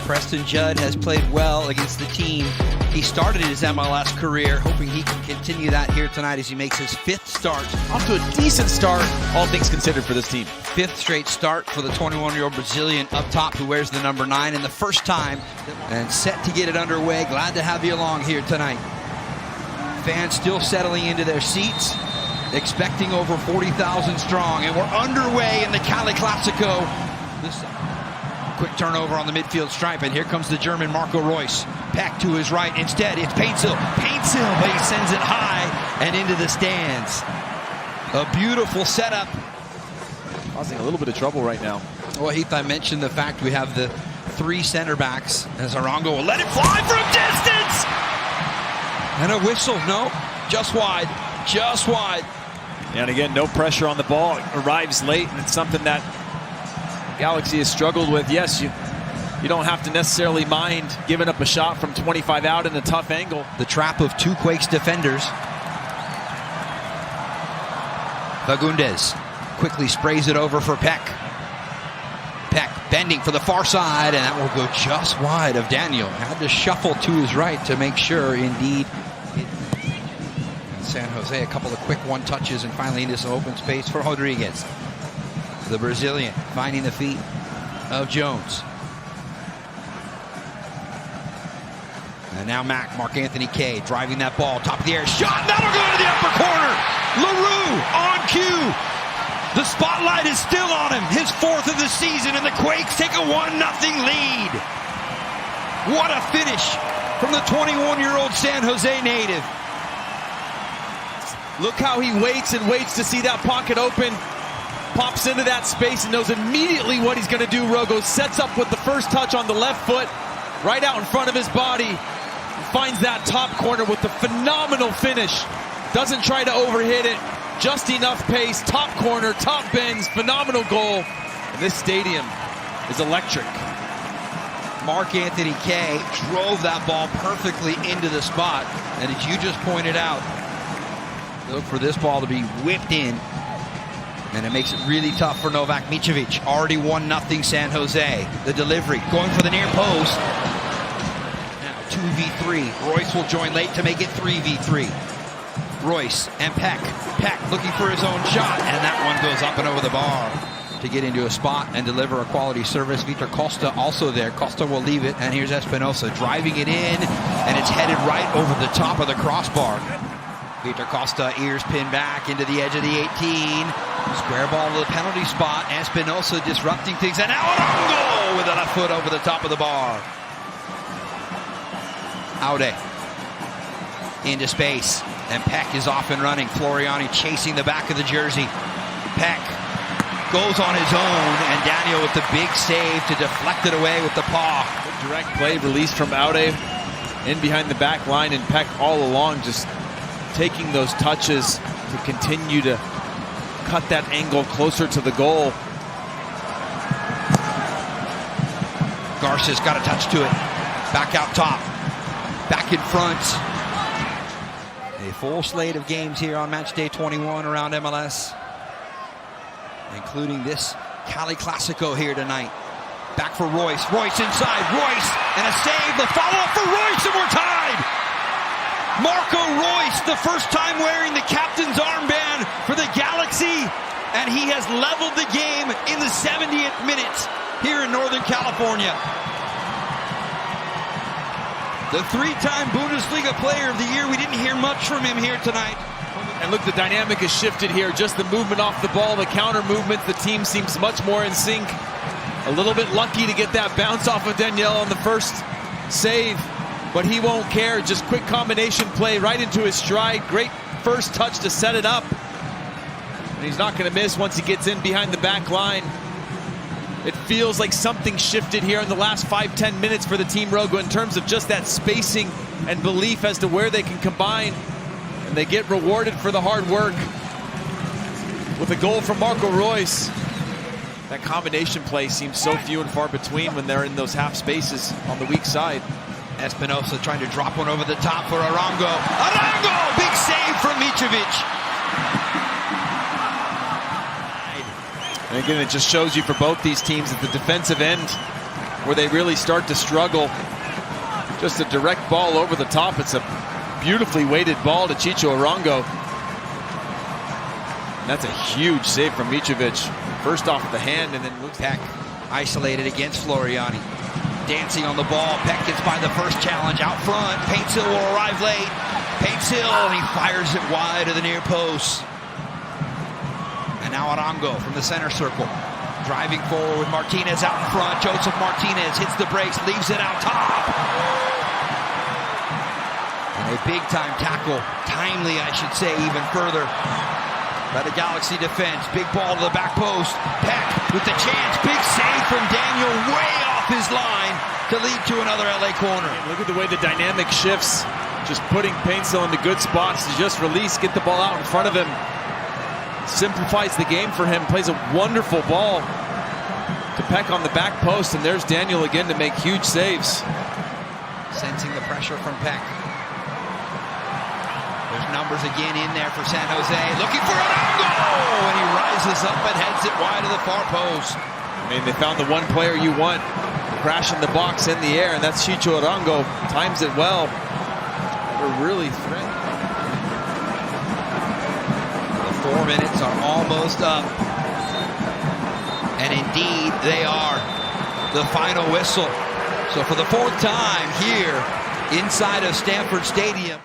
Preston Judd has played well against the team. He started his MLS career, hoping he can continue that here tonight as he makes his 5th start. Off to a decent start, all things considered, for this team. 5th straight start for the 21-year-old Brazilian up top who wears the number 9, and the first time, and set to get it underway. Glad to have you along here tonight. Fans still settling into their seats, expecting over 40,000 strong, and we're underway in the Cali Classico. This quick turnover on the midfield stripe, and here comes the German Marco Reus. Peck to his right. Instead, it's Paintsill. Paintsill, but he sends it high and into the stands. A beautiful setup. Causing a little bit of trouble right now. Well, Heath, I mentioned the fact we have the 3 center backs as Arango will let it fly from distance. And a whistle. No, just wide. Just wide. And again, no pressure on the ball. It arrives late, and it's something that Galaxy has struggled with. Yes, you don't have to necessarily mind giving up a shot from 25 out in a tough angle. The trap of 2 Quakes defenders. Fagundes quickly sprays it over for Peck. Peck bending for the far side, and that will go just wide of Daniel. Had to shuffle to his right to make sure, indeed. San Jose, a couple of quick one-touches, and finally into some open space for Rodriguez. The Brazilian finding the feet of Jones. And now Mark Anthony Kaye driving that ball, top of the air, shot, that'll go to the upper corner. LaRue on cue. The spotlight is still on him, his 4th of the season, and the Quakes take a 1-0 lead. What a finish from the 21-year-old San Jose native. Look how he waits and waits to see that pocket open. Pops into that space and knows immediately what he's going to do. Rogo sets up with the first touch on the left foot, right out in front of his body. Finds that top corner with a phenomenal finish. Doesn't try to overhit it. Just enough pace. Top corner, top bends, phenomenal goal. And this stadium is electric. Mark Anthony Kaye drove that ball perfectly into the spot. And as you just pointed out, look for this ball to be whipped in. And it makes it really tough for Novak Micevic. Already 1-0 San Jose. The delivery going for the near post. Now 2v3. Reus will join late to make it 3v3. Reus and Peck. Peck looking for his own shot. And that one goes up and over the bar to get into a spot and deliver a quality service. Vitor Costa also there. Costa will leave it. And here's Espinosa driving it in. And it's headed right over the top of the crossbar. Vitor Costa, ears pinned back into the edge of the 18. Square ball to the penalty spot. Espinosa disrupting things. And now Arango with a left foot over the top of the bar. Aude into space. And Peck is off and running. Floriani chasing the back of the jersey. Peck goes on his own. And Daniel with the big save to deflect it away with the paw. Good direct play released from Aude in behind the back line. And Peck all along just taking those touches to continue to cut that angle closer to the goal. Garcia's got a touch to it. Back out top. Back in front. A full slate of games here on match day 21 around MLS, including this Cali Classico here tonight. Back for Reus. Reus inside. Reus and a save. The follow-up for Reus, and we're tied. Marco Reus, the first time wearing the captain's armband for the Galaxy, and he has leveled the game in the 70th minute here in Northern California. The 3-time Bundesliga Player of the Year. We didn't hear much from him here tonight. And look, the dynamic has shifted here. Just the movement off the ball, the counter movement. The team seems much more in sync. A little bit lucky to get that bounce off of Daniel on the first save. But he won't care. Just quick combination play right into his stride. Great first touch to set it up. And he's not going to miss once he gets in behind the back line. It feels like something shifted here in the last 5-10 minutes for the team, Rogo, in terms of just that spacing and belief as to where they can combine. And they get rewarded for the hard work with a goal from Marco Reus. That combination play seems so few and far between when they're in those half spaces on the weak side. Espinosa trying to drop one over the top for Arango. Arango! Big save from Micevic. And again, it just shows you for both these teams that the defensive end where they really start to struggle. Just a direct ball over the top. It's a beautifully weighted ball to Chicho Arango. And that's a huge save from Mitrovic. First off the hand and then moves. Peck isolated against Floriani. Dancing on the ball. Peck gets by the first challenge out front. Paintshill will arrive late. Paintshill, and he fires it wide to the near post. And now Arango from the center circle. Driving forward with Martinez out in front. Joseph Martinez hits the brakes, leaves it out top. And a big-time tackle. Timely, I should say, even further by the Galaxy defense. Big ball to the back post. Peck with the chance. Big save from Daniel way off his line to lead to another LA corner. And look at the way the dynamic shifts. Just putting Paintshill into good spots to just release, get the ball out in front of him. Simplifies the game for him. Plays a wonderful ball to Peck on the back post. And there's Daniel again to make huge saves. Sensing the pressure from Peck. There's numbers again in there for San Jose. Looking for Arango! And he rises up and heads it wide to the far post. I mean, they found the one player you want. Crashing the box in the air, and that's Chicho Arango. Times it well. We're really threatening. The 4 minutes are almost up. And indeed, they are. The final whistle. So for the fourth time here inside of Stanford Stadium.